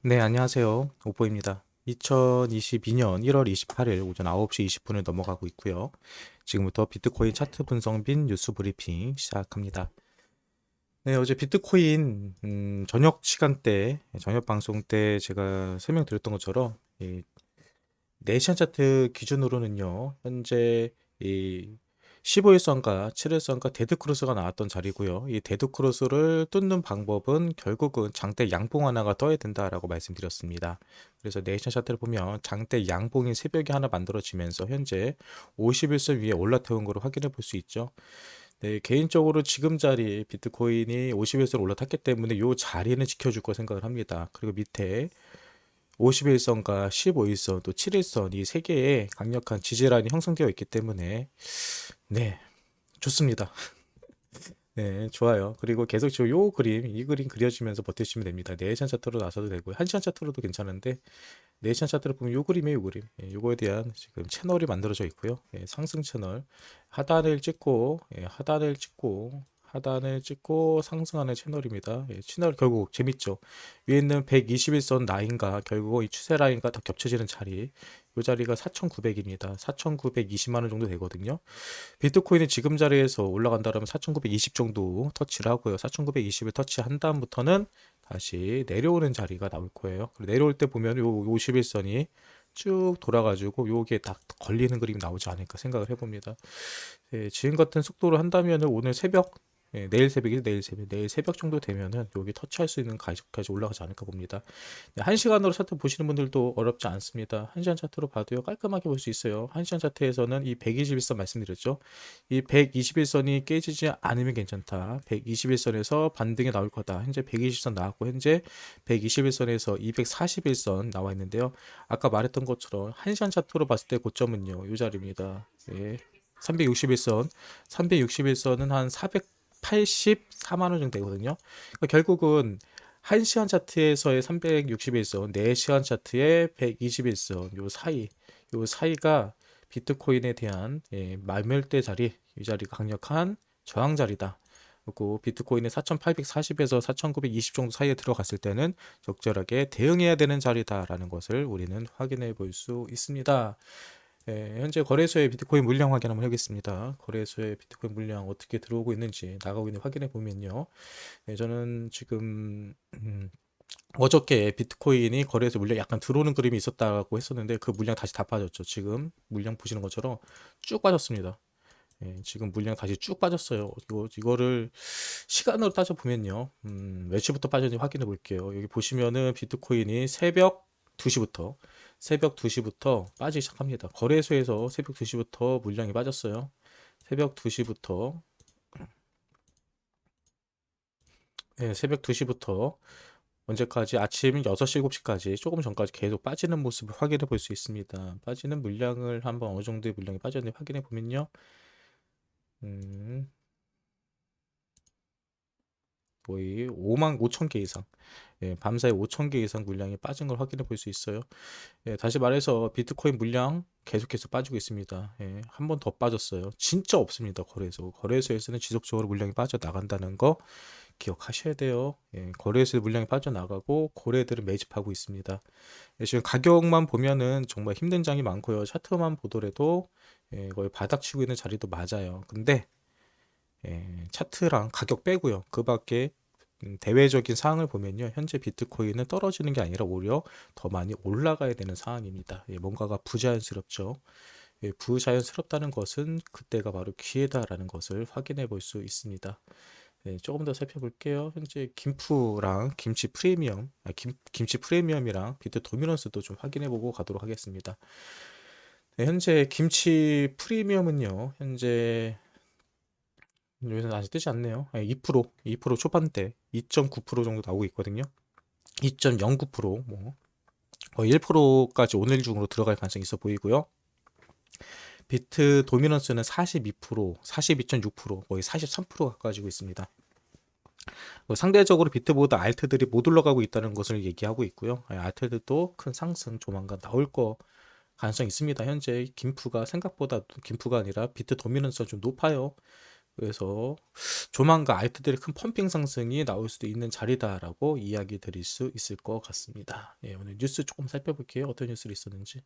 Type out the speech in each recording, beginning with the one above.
네, 안녕하세요. 오보입니다. 2022년 1월 28일 오전 9시 20분을 넘어가고 있고요. 지금부터 비트코인 차트 분석 및 뉴스 브리핑 시작합니다. 네, 어제 비트코인 저녁 시간대, 저녁 방송 때 제가 설명드렸던 것처럼 이 네이션 차트 기준으로는요, 현재 이 15일선과 7일선과 데드크로스가 나왔던 자리고요. 이 데드크로스를 뚫는 방법은 결국은 장대 양봉 하나가 떠야 된다라고 말씀드렸습니다. 그래서 네이션 차트를 보면 장대 양봉이 새벽에 하나 만들어지면서 현재 51선 위에 올라태운 거를 확인해 볼 수 있죠. 네, 개인적으로 지금 자리 비트코인이 51선 올라탔기 때문에 이 자리는 지켜줄 거 생각을 합니다. 그리고 밑에 51선과 15일선 또 7일선 이 세 개의 강력한 지지라인이 형성되어 있기 때문에 네, 좋습니다. 네, 좋아요. 그리고 계속 지금 이 그림 그려지면서 버티시면 됩니다. 네이션 차트로 나서도 되고요. 한시간 차트로도 괜찮은데 네이션 차트를 보면 요 그림이에요, 요 그림. 예, 요거에 대한 지금 채널이 만들어져 있고요. 예, 상승 채널 하단을 찍고 상승하는 채널입니다. 예, 채널 결국 재밌죠. 위에 있는 121선 라인과 결국 이 추세 라인과 다 겹쳐지는 자리. 이 자리가 4,900입니다. 4,920만 원 정도 되거든요. 비트코인이 지금 자리에서 올라간다면 4,920 정도 터치를 하고요. 4,920을 터치한 다음부터는 다시 내려오는 자리가 나올 거예요. 내려올 때 보면 요 51선이 쭉 돌아가지고 요게 딱 걸리는 그림이 나오지 않을까 생각을 해봅니다. 예, 지금 같은 속도로 한다면 오늘 새벽, 내일 새벽 정도 되면은 여기 터치할 수 있는 가격까지 올라가지 않을까 봅니다. 네, 1시간으로 차트 보시는 분들도 어렵지 않습니다. 1시간 차트로 봐도요, 깔끔하게 볼 수 있어요. 1시간 차트에서는 이 121선 말씀드렸죠. 이 121선이 깨지지 않으면 괜찮다. 121선에서 반등이 나올 거다. 현재 120선 나왔고, 현재 121선에서 241선 나와 있는데요. 아까 말했던 것처럼 1시간 차트로 봤을 때 고점은요, 이 자리입니다. 예. 361선, 361선은 한 484만 원 정도 되거든요. 그러니까 결국은 1시간 차트에서의 361선, 4시간 차트의 121선, 요 사이가 비트코인에 대한 말멸대 자리, 이 자리가 강력한 저항 자리다. 그리고 비트코인이 4,840에서 4,920 정도 사이에 들어갔을 때는 적절하게 대응해야 되는 자리다라는 것을 우리는 확인해 볼 수 있습니다. 현재 거래소의 비트코인 물량 확인 한번 해보겠습니다. 거래소의 비트코인 물량 어떻게 들어오고 있는지 나가고 있는 확인해 보면요. 저는 지금 어저께 비트코인이 거래소 물량 약간 들어오는 그림이 있었다고 했었는데 그 물량 다시 다 빠졌죠. 지금 물량 보시는 것처럼 쭉 빠졌습니다. 지금 물량 다시 쭉 빠졌어요. 이거를 시간으로 따져 보면요. 며칠부터 빠졌는지 확인해 볼게요. 여기 보시면은 비트코인이 새벽 2시부터 빠지기 시작합니다. 거래소에서 새벽 2시부터 물량이 빠졌어요. 새벽 2시부터 새벽 2시부터 언제까지 아침 6시, 7시까지 조금 전까지 계속 빠지는 모습을 확인해 볼 수 있습니다. 빠지는 물량을 한번 어느 정도의 물량이 빠졌는지 확인해 보면요. 음, 거의 5만 5천 개 이상, 밤사이 5천 개 이상 물량이 빠진 걸 확인해 볼 수 있어요. 다시 말해서 비트코인 물량 계속해서 빠지고 있습니다. 한 번 더 빠졌어요. 진짜 없습니다. 거래소에서는 지속적으로 물량이 빠져나간다는 거 기억하셔야 돼요. 거래소에 물량이 빠져나가고 거래들은 매집하고 있습니다. 지금 가격만 보면은 정말 힘든 장이 많고요. 차트만 보더라도 거의 바닥치고 있는 자리도 맞아요. 근데 차트랑 가격 빼고요. 그 밖에 대외적인 상황을 보면요. 현재 비트코인은 떨어지는 게 아니라 오히려 더 많이 올라가야 되는 상황입니다. 뭔가가 부자연스럽죠. 부자연스럽다는 것은 그때가 바로 기회다라는 것을 확인해 볼 수 있습니다. 조금 더 살펴볼게요. 현재 김프랑 김치 프리미엄이랑 비트 도미넌스도 좀 확인해 보고 가도록 하겠습니다. 현재 김치 프리미엄은요. 현재 여기서 아직 뜨지 않네요. 2% 초반대 2.9% 정도 나오고 있거든요. 2.09% 뭐 거의 1%까지 오늘 중으로 들어갈 가능성이 있어 보이고요. 비트 도미넌스는 42%, 42.6%, 거의 43% 가까워지고 있습니다. 상대적으로 비트보다 알트들이 못 올라가고 있다는 것을 얘기하고 있고요. 알트들도 큰 상승 조만간 나올 거 가능성이 있습니다. 현재 김프가 생각보다 김프가 아니라 비트 도미넌스가 좀 높아요. 그래서 조만간 알트들의 큰 펌핑 상승이 나올 수도 있는 자리다라고 이야기 드릴 수 있을 것 같습니다. 예, 오늘 뉴스 조금 살펴볼게요. 어떤 뉴스를 있었는지.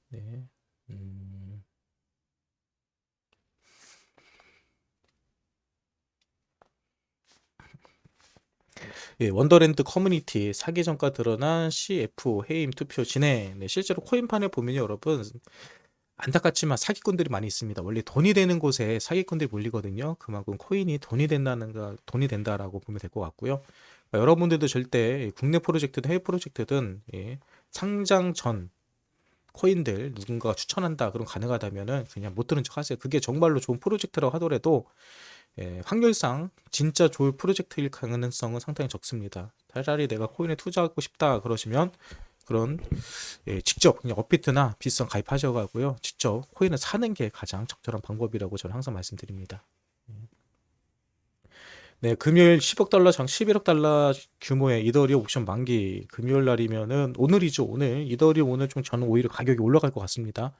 네. 음, 예, 원더랜드 커뮤니티 사기 전가 드러난 CF 해임 투표 진행. 네, 실제로 코인판에 보면 여러분 안타깝지만 사기꾼들이 많이 있습니다. 원래 돈이 되는 곳에 사기꾼들이 몰리거든요. 그만큼 코인이 돈이 된다라고 보면 될 것 같고요. 그러니까 여러분들도 절대 국내 프로젝트든 해외 프로젝트든 예, 상장 전 코인들 누군가가 추천한다 그럼 가능하다면은 그냥 못 들은 척 하세요. 그게 정말로 좋은 프로젝트라고 하더라도 예, 확률상 진짜 좋을 프로젝트일 가능성은 상당히 적습니다. 차라리 내가 코인에 투자하고 싶다 그러시면 그런 예, 직접 그냥 업비트나 비트선 가입하셔가고요. 직접 코인을 사는 게 가장 적절한 방법이라고 저는 항상 말씀드립니다. 네, 금요일 10억 달러 장 11억 달러 규모의 이더리움 옵션 만기 금요일 날이면은 오늘이죠. 오늘 이더리움 오늘 좀 저는 오히려 가격이 올라갈 것 같습니다.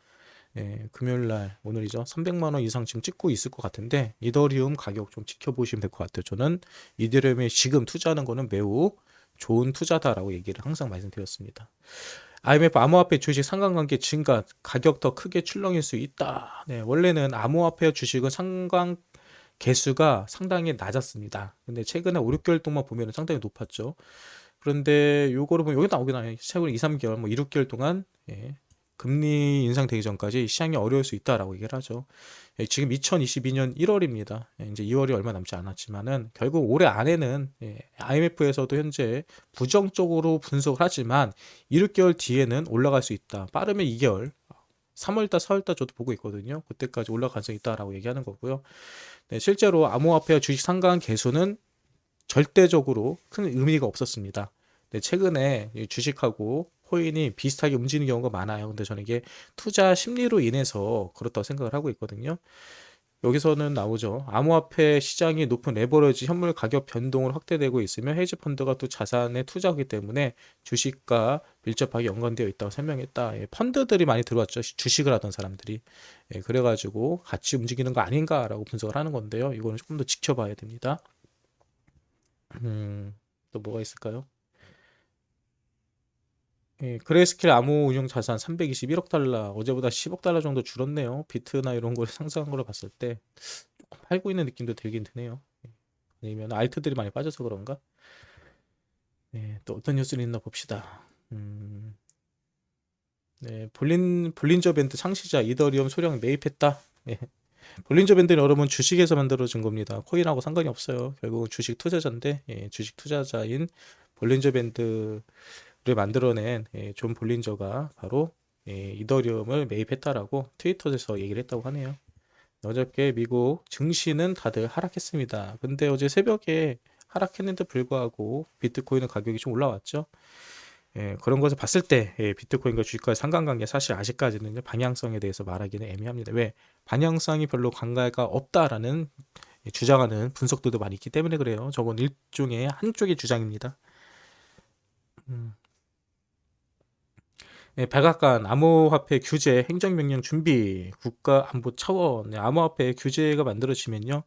예, 금요일 날 오늘이죠. 300만 원 이상 지금 찍고 있을 것 같은데 이더리움 가격 좀 지켜보시면 될 것 같아요. 저는 이더리움에 지금 투자하는 거는 매우 좋은 투자다라고 얘기를 항상 말씀드렸습니다. IMF 암호화폐 주식 상관관계 증가 가격 더 크게 출렁일 수 있다. 네, 원래는 암호화폐 주식은 상관 개수가 상당히 낮았습니다. 근데 최근에 5, 6개월 동안 보면 상당히 높았죠. 그런데 요거를 보면 여기 나오긴 하네. 최근 2, 3개월, 뭐 2, 6개월 동안 예, 금리 인상되기 전까지 시장이 어려울 수 있다라고 얘기를 하죠. 예, 지금 2022년 1월입니다. 예, 이제 2월이 얼마 남지 않았지만은 결국 올해 안에는 예, IMF에서도 현재 부정적으로 분석을 하지만 2, 6개월 뒤에는 올라갈 수 있다. 빠르면 2개월. 3월달, 4월달 저도 보고 있거든요. 그때까지 올라갈 가능성이 있다라고 얘기하는 거고요. 네, 실제로 암호화폐와 주식 상관 개수는 절대적으로 큰 의미가 없었습니다. 네, 최근에 주식하고 코인이 비슷하게 움직이는 경우가 많아요. 근데 저는 이게 투자 심리로 인해서 그렇다고 생각을 하고 있거든요. 여기서는 나오죠. 암호화폐 시장이 높은 레버리지 현물 가격 변동을 확대되고 있으며 헤지 펀드가 또 자산에 투자하기 때문에 주식과 밀접하게 연관되어 있다고 설명했다. 예, 펀드들이 많이 들어왔죠. 주식을 하던 사람들이. 예, 그래가지고 같이 움직이는 거 아닌가라고 분석을 하는 건데요. 이거는 조금 더 지켜봐야 됩니다. 또 뭐가 있을까요? 예, 그레이스케일 암호 운용 자산 321억 달러, 어제보다 10억 달러 정도 줄었네요. 비트나 이런 걸 상승한 걸로 봤을 때 조금 팔고 있는 느낌도 들긴 드네요. 아니면 알트들이 많이 빠져서 그런가? 네, 또 어떤 뉴스를 있나 봅시다. 네, 볼린저 밴드 창시자 이더리움 소량 매입했다. 네, 볼린저 밴드는 여러분 주식에서 만들어진 겁니다. 코인하고 상관이 없어요. 결국은 주식 투자자인데 예, 주식 투자자인 볼린저 밴드를 만들어낸 예, 존 볼린저가 바로 예, 이더리움을 매입했다라고 트위터에서 얘기를 했다고 하네요. 어저께 미국 증시는 다들 하락했습니다. 근데 어제 새벽에 하락했는데 불구하고 비트코인의 가격이 좀 올라왔죠. 예, 그런 것을 봤을 때 예, 비트코인과 주식과의 상관관계 사실 아직까지는 방향성에 대해서 말하기는 애매합니다. 왜? 방향성이 별로 관계가 없다라는 예, 주장하는 분석들도 많이 있기 때문에 그래요. 저건 일종의 한쪽의 주장입니다. 음. 예, 백악관 암호화폐 규제 행정명령 준비 국가안보 차원 예, 암호화폐 규제가 만들어지면요.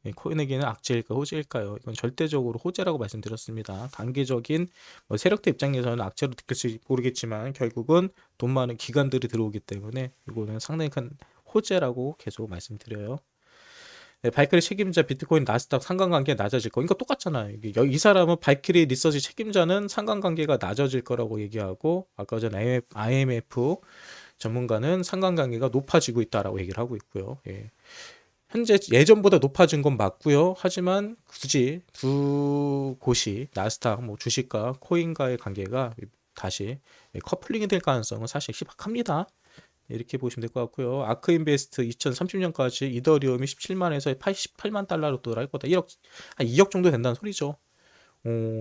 예, 코인에게는 악재일까 호재일까요? 이건 절대적으로 호재라고 말씀드렸습니다. 단기적인 뭐 세력들 입장에서는 악재로 느낄지 모르겠지만 결국은 돈 많은 기관들이 들어오기 때문에 이거는 상당히 큰 호재라고 계속 말씀드려요. 네, 발크리 책임자 비트코인 나스닥 상관관계 낮아질 거. 이거 똑같잖아요. 이 사람은 발크리 리서치 책임자는 상관관계가 낮아질 거라고 얘기하고 아까 전에 IMF 전문가는 상관관계가 높아지고 있다라고 얘기를 하고 있고요. 예. 현재 예전보다 높아진 건 맞고요. 하지만 굳이 두 곳이 나스닥 뭐 주식과 코인과의 관계가 다시 커플링이 될 가능성은 사실 희박합니다. 이렇게 보시면 될 것 같고요. 아크인베스트 2030년까지 이더리움이 17만에서 88만 달러로 돌아갈 거다. 1억 한 2억 정도 된다는 소리죠.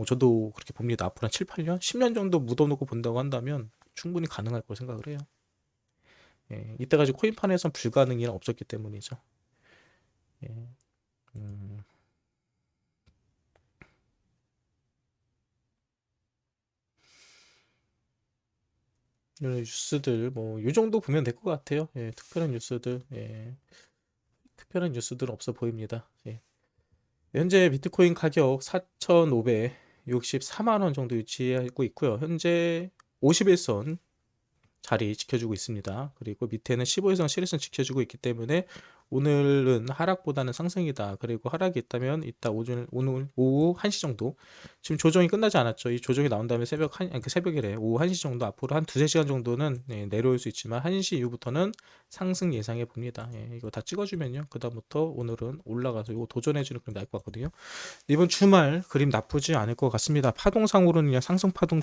저도 그렇게 봅니다. 앞으로 한 7, 8년, 10년 정도 묻어놓고 본다고 한다면 충분히 가능할 걸 생각을 해요. 예, 이때까지 코인판에선 불가능이란 없었기 때문이죠. 예, 음, 이런 뉴스들 뭐 이 정도 보면 될 것 같아요. 예, 특별한 뉴스들. 예. 특별한 뉴스들은 없어 보입니다. 예. 현재 비트코인 가격 4,564만 원 정도 유지하고 있고요. 현재 51선 자리 지켜주고 있습니다. 그리고 밑에는 15일선, 7일선 지켜주고 있기 때문에 오늘은 하락보다는 상승이다. 그리고 하락이 있다면 이따 오늘 오후 1시 정도, 지금 조정이 끝나지 않았죠. 이 조정이 나온 다음에 새벽이래. 오후 1시 정도 앞으로 한 두세 시간 정도는 내려올 수 있지만 1시 이후부터는 상승 예상해 봅니다. 이거 다 찍어주면요. 그다음부터 오늘은 올라가서 이거 도전해주는 그림 나올 것 같거든요. 이번 주말 그림 나쁘지 않을 것 같습니다. 파동상으로는 그냥 상승 파동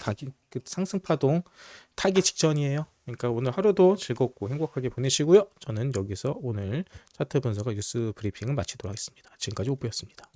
타기 직전이에요. 그러니까 오늘 하루도 즐겁고 행복하게 보내시고요. 저는 여기서 오늘 차트 분석과 뉴스 브리핑을 마치도록 하겠습니다. 지금까지 오프였습니다.